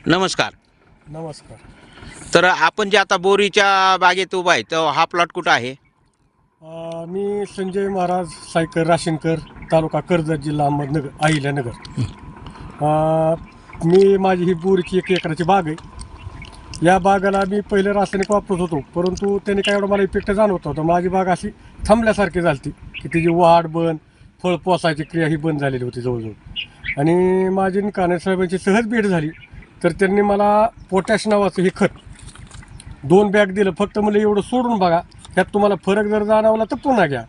नमस्कार. नमस्कार. तर आपण जे आता बोरीच्या बागेत उभा आहे तर हा प्लॉट कुठं आहे? मी संजय महाराज सायकर राशीनकर, तालुका कर्जत, जिल्हा अहमदनगर, अहिल्यानगर. माझी ही बोरीची 1 एकराची बाग आहे. या बागाला मी पहिले रासायनिक वापरत होतो, परंतु त्याने काय एवढा मला इफेक्ट जाणवत होता. माझी बाग अशी थांबल्यासारखी झाली होती की तिची वाढ बंद, फळ पोसायची क्रिया ही बंद झालेली होती जवळजवळ. आणि माझी काने साहेबांची सहज भेट झाली, तर त्यांनी मला पोटॅश नावाचं हे खत 2 बॅग दिलं. फक्त मला एवढं सोडून बघा, त्यात तुम्हाला फरक जर जाणवला तर पुन्हा घ्या.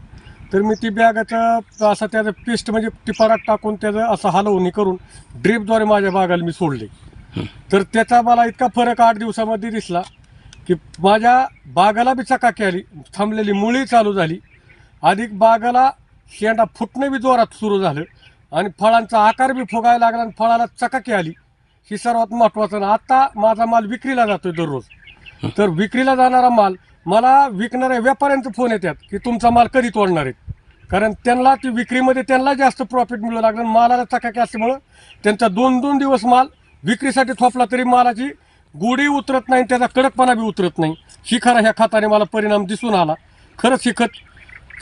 तर मी ती बॅगाचं असं त्याचं पेस्ट म्हणजे टिपारात टाकून त्याचं असं हलवणी करून ड्रीपद्वारे माझ्या बागाला मी सोडले. तर त्याचा मला इतका फरक 8 दिवसामध्ये दिसला की माझ्या बागाला बी चकाकी आली, थांबलेली मुळी चालू झाली, अधिक बागाला शेंडा फुटणं बी जोरात सुरू झालं आणि फळांचा आकार बी फुगायला लागला आणि फळाला चकाकी आली. ही सर्वात महत्त्वाचं. ना आता माझा माल विक्रीला जातोय दररोज. तर विक्रीला जाणारा माल मला विकणाऱ्या व्यापाऱ्यांचे फोन येतात की तुमचा माल कधी तोडणार आहेत, कारण त्यांना ती विक्रीमध्ये त्यांना जास्त प्रॉफिट मिळू लागलं. मालाला चकाकी असल्यामुळं त्यांचा 2-2 दिवस माल विक्रीसाठी थोपला तरी मालाची गोडी उतरत नाही, त्याचा कडकपणा बी उतरत नाही. ही खरा ह्या खताने मला परिणाम दिसून आला. खरंच हे खत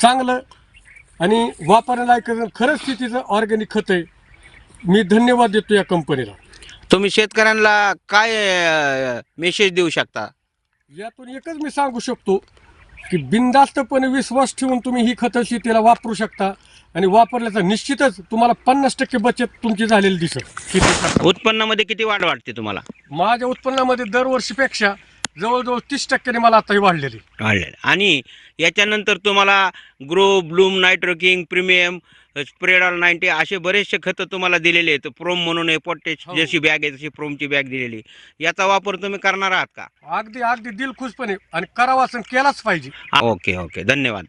चांगलं आणि वापरायला खरंच शेतीचं ऑर्गॅनिक खत आहे. मी धन्यवाद देतो या कंपनीला. तुम्ही शेतकऱ्यांना काय मेसेज देऊ शकता? यातून एकच मी सांगू शकतो की बिनधास्तपणे विश्वास ठेवून तुम्ही ही खतं शेतीला वापरू शकता आणि वापरल्याचं निश्चितच तुम्हाला 50% बचत तुमची झालेली दिसेल. शेती उत्पन्नामध्ये किती वाढ वाटते तुम्हाला? माझ्या उत्पन्नामध्ये दरवर्षीपेक्षा जवळजवळ 30% मला आताही वाढलेली. आणि याच्यानंतर तुम्हाला ग्रो, ब्लूम, नायट्रोकिंग, प्रीमियम, स्प्रेडॉल 90 असे बरेचसे खतं तुम्हाला दिलेले आहेत. प्रोम म्हणून आहे, पोटॅश जशी बॅग आहे तशी प्रोमची बॅग दिलेली. याचा वापर तुम्ही करणार आहात का? अगदी अगदी दिलखुशपणे आणि करावा असं केलाच पाहिजे. ओके, धन्यवाद.